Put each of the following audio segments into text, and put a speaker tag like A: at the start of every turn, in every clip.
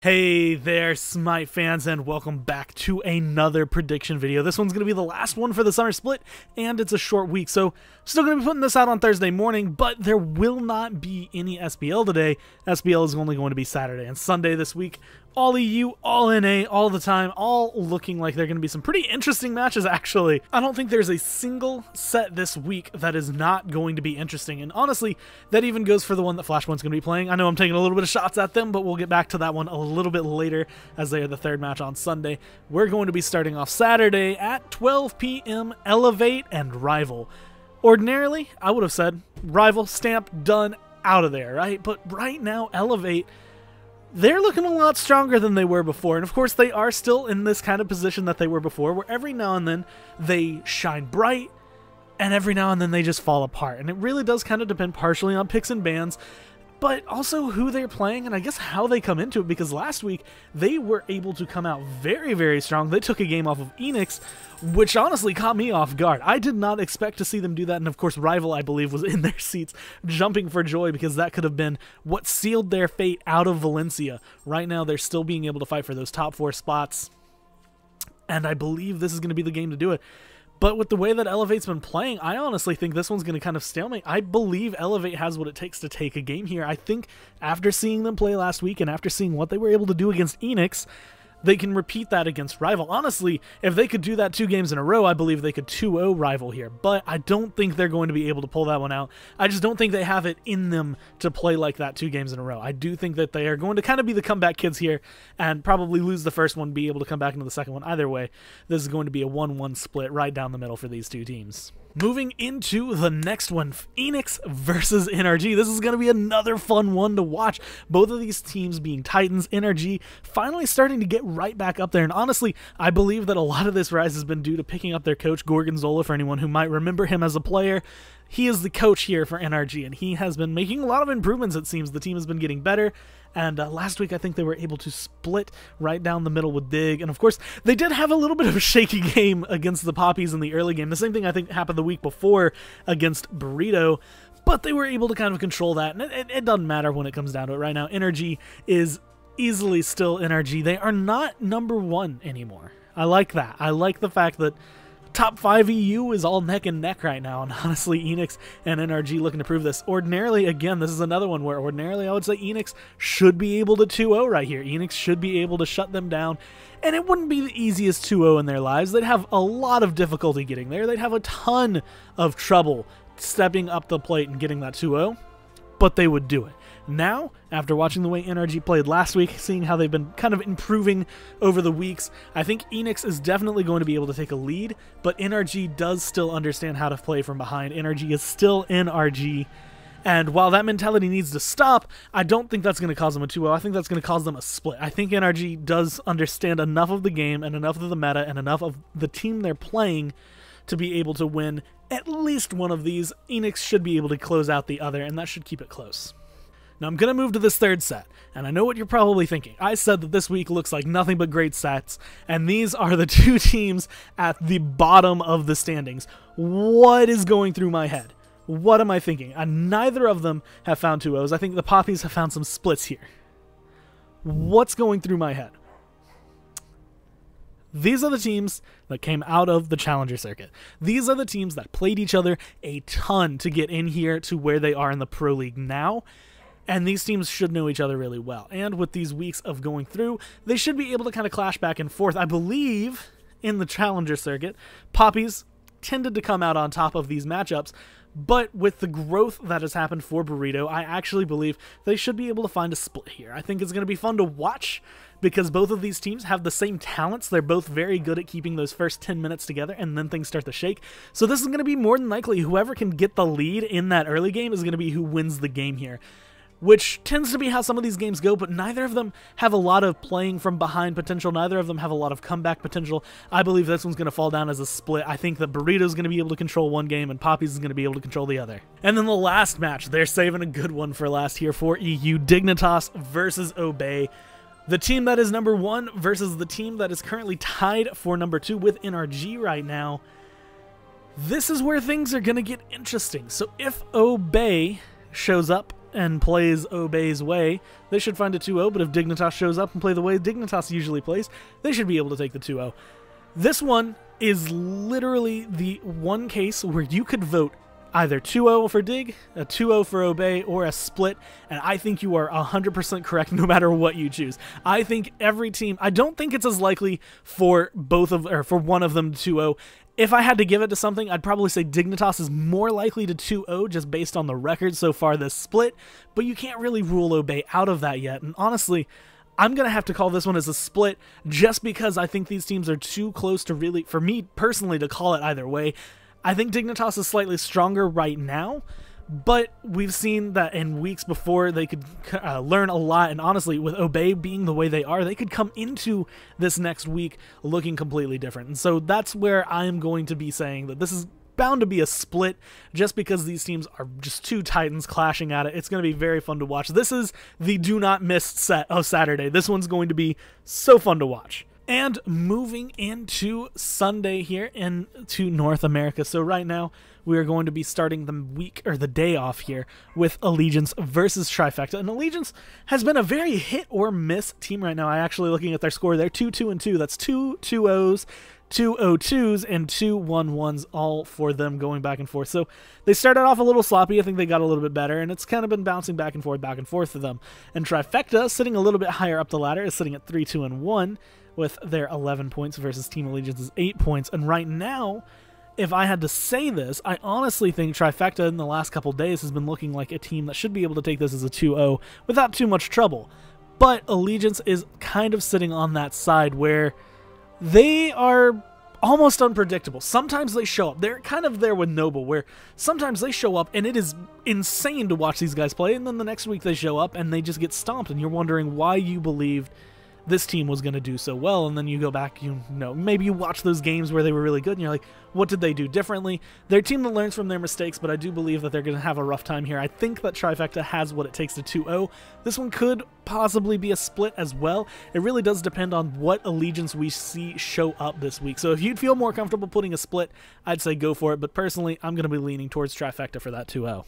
A: Hey there, Smite fans, and welcome back to another prediction video. This one's going to be the last one for the summer split, and it's a short week, so I'm still going to be putting this out on Thursday morning, but there will not be any SPL today. SPL is only going to be Saturday and Sunday this week. All EU, all NA, all the time, all looking like they're going to be some pretty interesting matches, actually. I don't think there's a single set this week that is not going to be interesting, and honestly, that even goes for the one that Flashpoint's going to be playing. I know I'm taking a little bit of shots at them, but we'll get back to that one a little bit later as they are the third match on Sunday. We're going to be starting off Saturday at 12 p.m. Elevate and Rival. Ordinarily, I would have said Rival, Stamp, done, out of there, right? But right now, Elevate, they're looking a lot stronger than they were before. And of course, they are still in this kind of position that they were before, where every now and then they shine bright, and every now and then they just fall apart. And it really does kind of depend partially on picks and bans, but also who they're playing and I guess how they come into it, because last week they were able to come out very, very strong. They took a game off of Enix, which honestly caught me off guard. I did not expect to see them do that, and of course Rival, I believe, was in their seats jumping for joy, because that could have been what sealed their fate out of Valencia. Right now they're still being able to fight for those top 4 spots, and I believe this is going to be the game to do it. But with the way that Elevate's been playing, I honestly think this one's going to kind of stalemate. I believe Elevate has what it takes to take a game here. I think after seeing them play last week and after seeing what they were able to do against Enix, they can repeat that against Rival. Honestly, if they could do that 2 games in a row, I believe they could 2-0 Rival here. But I don't think they're going to be able to pull that one out. I just don't think they have it in them to play like that 2 games in a row. I do think that they are going to kind of be the comeback kids here and probably lose the first one, be able to come back into the second one. Either way, this is going to be a 1-1 split right down the middle for these 2 teams. Moving into the next one, Enix versus NRG. This is going to be another fun one to watch. Both of these teams being Titans, NRG finally starting to get right back up there. And honestly, I believe that a lot of this rise has been due to picking up their coach, Gorgonzola, for anyone who might remember him as a player. He is the coach here for NRG, and he has been making a lot of improvements, it seems. The team has been getting better, and last week I think they were able to split right down the middle with Dig, and of course, they did have a little bit of a shaky game against the Poppies in the early game. The same thing I think happened the week before against Burrito, but they were able to kind of control that, and it doesn't matter when it comes down to it right now. NRG is easily still NRG. They are not number 1 anymore. I like that. I like the fact that top 5 EU is all neck and neck right now, and honestly, Enix and NRG looking to prove this. Ordinarily, again, this is another one where ordinarily I would say Enix should be able to 2-0 right here. Enix should be able to shut them down, and it wouldn't be the easiest 2-0 in their lives. They'd have a lot of difficulty getting there. They'd have a ton of trouble stepping up the plate and getting that 2-0, but they would do it. Now, after watching the way NRG played last week, seeing how they've been kind of improving over the weeks, I think Enix is definitely going to be able to take a lead, but NRG does still understand how to play from behind. NRG is still NRG, and while that mentality needs to stop, I don't think that's going to cause them a 2-0. I think that's going to cause them a split. I think NRG does understand enough of the game and enough of the meta and enough of the team they're playing to be able to win at least one of these. Enix should be able to close out the other, and that should keep it close. Now, I'm going to move to this third set, and I know what you're probably thinking. I said that this week looks like nothing but great sets, and these are the 2 teams at the bottom of the standings. What is going through my head? What am I thinking? Neither of them have found 2-0s. I think the Poppies have found some splits here. What's going through my head? These are the teams that came out of the Challenger circuit. These are the teams that played each other a ton to get in here to where they are in the Pro League now. And these teams should know each other really well. And with these weeks of going through, they should be able to kind of clash back and forth. I believe in the Challenger circuit, Poppies tended to come out on top of these matchups. But with the growth that has happened for Burrito, I actually believe they should be able to find a split here. I think it's going to be fun to watch because both of these teams have the same talents. They're both very good at keeping those first 10 minutes together, and then things start to shake. So this is going to be more than likely whoever can get the lead in that early game is going to be who wins the game here, which tends to be how some of these games go, but neither of them have a lot of playing from behind potential. Neither of them have a lot of comeback potential. I believe this one's going to fall down as a split. I think that Burrito's going to be able to control one game, and Poppies is going to be able to control the other. And then the last match, they're saving a good one for last here for EU. Dignitas versus Obey. The team that is number 1 versus the team that is currently tied for number 2 with NRG right now. This is where things are going to get interesting. So if Obey shows up and plays Obey's way, they should find a 2-0, but if Dignitas shows up and play the way Dignitas usually plays, they should be able to take the 2-0. This one is literally the one case where you could vote either 2-0 for Dig, a 2-0 for Obey, or a split, and I think you are 100% correct no matter what you choose. I think every team, I don't think it's as likely for for one of them to 2-0. If I had to give it to something, I'd probably say Dignitas is more likely to 2-0 just based on the record so far this split, but you can't really rule Obey out of that yet, and honestly, I'm going to have to call this one as a split just because I think these teams are too close to really, for me personally, to call it either way. I think Dignitas is slightly stronger right now, but we've seen that in weeks before they could learn a lot, and honestly, with Obey being the way they are, they could come into this next week looking completely different. And so that's where I'm going to be saying that this is bound to be a split just because these teams are just two titans clashing at it. It's going to be very fun to watch. This is the do not miss set of Saturday. This one's going to be so fun to watch. And moving into Sunday here into North America. So right now we are going to be starting the week or the day off here with Allegiance versus Trifecta. And Allegiance has been a very hit or miss team right now. I actually looking at their score, they're 2-2-2. That's 2 2-0s, 2 0-2s, and 2 1-1s, all for them going back and forth. So they started off a little sloppy. I think they got a little bit better, and it's kind of been bouncing back and forth for them. And Trifecta, sitting a little bit higher up the ladder, is sitting at 3-2-1 with their 11 points versus Team Allegiance's 8 points. And right now, if I had to say this, I honestly think Trifecta in the last couple days has been looking like a team that should be able to take this as a 2-0 without too much trouble. But Allegiance is kind of sitting on that side where they are almost unpredictable. Sometimes they show up. They're kind of there with Noble, where sometimes they show up and it is insane to watch these guys play, and then the next week they show up and they just get stomped, and you're wondering why you believed this team was going to do so well, and then you go back, maybe you watch those games where they were really good, and you're like, what did they do differently? They're a team that learns from their mistakes, but I do believe that they're going to have a rough time here. I think that Trifecta has what it takes to 2-0. This one could possibly be a split as well. It really does depend on what Allegiance we see show up this week. So if you'd feel more comfortable putting a split, I'd say go for it, but personally, I'm going to be leaning towards Trifecta for that 2-0.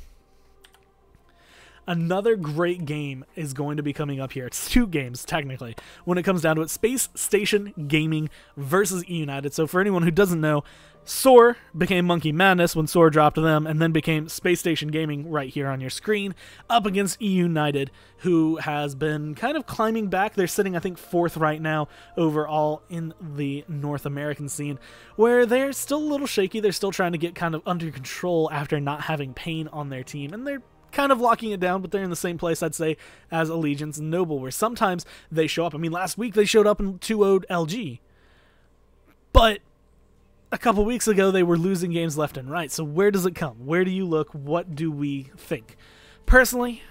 A: Another great game is going to be coming up here. It's two games, technically, when it comes down to it. Space Station Gaming versus E-United. So for anyone who doesn't know, SOAR became Monkey Madness when SOAR dropped them, and then became Space Station Gaming right here on your screen, up against E-United, who has been kind of climbing back. They're sitting, I think, 4th right now overall in the North American scene, where they're still a little shaky. They're still trying to get kind of under control after not having Pain on their team, and they're kind of locking it down, but they're in the same place, I'd say, as Allegiance and Noble, where sometimes they show up. I mean, last week they showed up and 2-0'd LG, but a couple weeks ago they were losing games left and right. So where does it come? Where do you look? What do we think? Personally,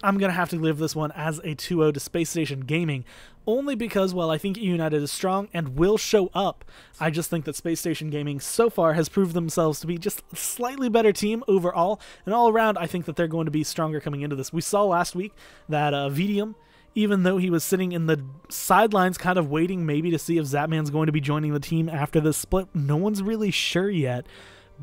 A: I'm going to have to give this one as a 2-0 to Space Station Gaming, only because, while I think United is strong and will show up, I just think that Space Station Gaming so far has proved themselves to be just a slightly better team overall, and all around I think that they're going to be stronger coming into this. We saw last week that Vidium, even though he was sitting in the sidelines kind of waiting maybe to see if Zapman's going to be joining the team after this split, no one's really sure yet,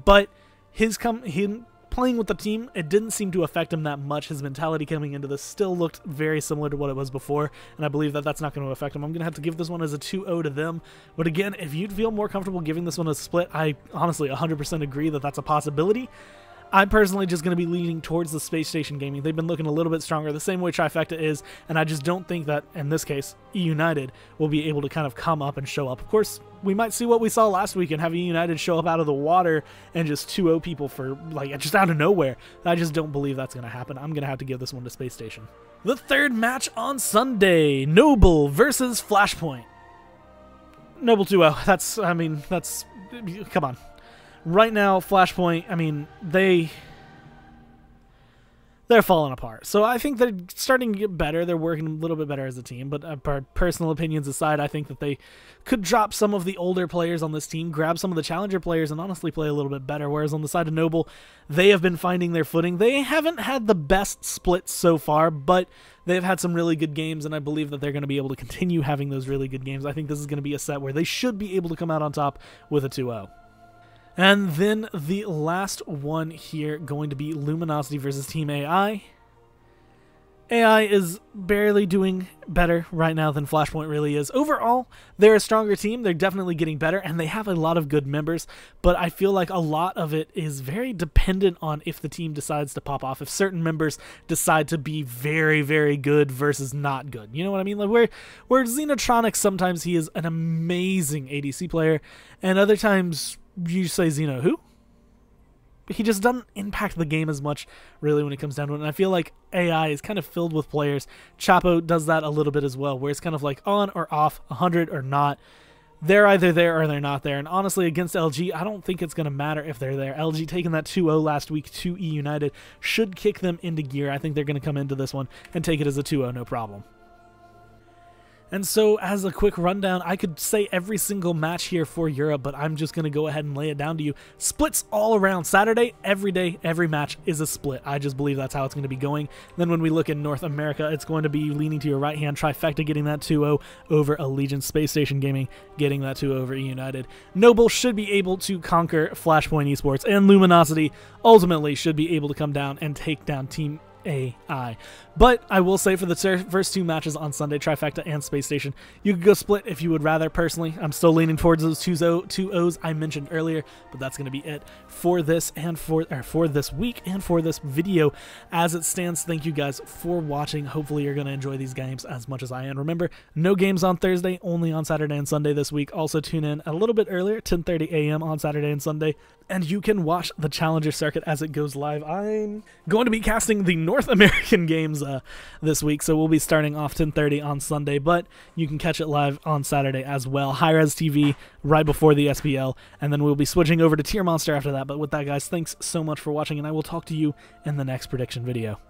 A: but him playing with the team, it didn't seem to affect him that much. His mentality coming into this still looked very similar to what it was before, and I believe that that's not going to affect him. I'm going to have to give this one as a 2-0 to them, but again, if you'd feel more comfortable giving this one a split, I honestly 100% agree that that's a possibility. I'm personally just going to be leaning towards the Space Station Gaming. They've been looking a little bit stronger, the same way Trifecta is, and I just don't think that, in this case, E-United will be able to kind of come up and show up. Of course, we might see what we saw last week and have E-United show up out of the water and just 2-0 people for, like, just out of nowhere. I just don't believe that's going to happen. I'm going to have to give this one to Space Station. The third match on Sunday, Noble versus Flashpoint. Noble 2-0. That's, come on. Right now, Flashpoint, I mean, they're falling apart. So I think they're starting to get better. They're working a little bit better as a team. But personal opinions aside, I think that they could drop some of the older players on this team, grab some of the challenger players, and honestly play a little bit better. Whereas on the side of Noble, they have been finding their footing. They haven't had the best splits so far, but they've had some really good games, and I believe that they're going to be able to continue having those really good games. I think this is going to be a set where they should be able to come out on top with a 2-0. And then the last one here going to be Luminosity versus Team AI. AI is barely doing better right now than Flashpoint really is. Overall, they're a stronger team. They're definitely getting better, and they have a lot of good members, but I feel like a lot of it is very dependent on if the team decides to pop off, if certain members decide to be very, very good versus not good. You know what I mean? Like where Xenotronic, sometimes he is an amazing ADC player, and other times you say, Xeno who? He just doesn't impact the game as much, really, when it comes down to it. And I feel like AI is kind of filled with players. Chapo does that a little bit as well, where it's kind of like on or off, 100 or not. They're either there or they're not there. And honestly, against LG, I don't think it's going to matter if they're there. LG taking that 2-0 last week to E United should kick them into gear. I think they're going to come into this one and take it as a 2-0, no problem. And so, as a quick rundown, I could say every single match here for Europe, but I'm just going to go ahead and lay it down to you. Splits all around. Saturday, every day, every match is a split. I just believe that's how it's going to be going. Then when we look in North America, it's going to be leaning to your right-hand. Trifecta getting that 2-0 over Allegiance. Space Station Gaming getting that 2-0 over E United. Noble should be able to conquer Flashpoint Esports, and Luminosity ultimately should be able to come down and take down Team AI. But I will say, for the first two matches on Sunday, Trifecta and Space Station, you could go split if you would rather. Personally, I'm still leaning towards those two O's I mentioned earlier, but that's going to be it for this and for this week and for this video. As it stands, thank you guys for watching. Hopefully you're going to enjoy these games as much as I am. Remember, no games on Thursday, only on Saturday and Sunday this week. Also tune in a little bit earlier, 10:30 a.m. on Saturday and Sunday, and you can watch the Challenger Circuit as it goes live. I'm going to be casting the North American games this week, so we'll be starting off 10:30 on Sunday, but you can catch it live on Saturday as well. High-Res TV right before the SPL, and then we'll be switching over to Tier Monster after that. But with that, guys, thanks so much for watching, and I will talk to you in the next prediction video.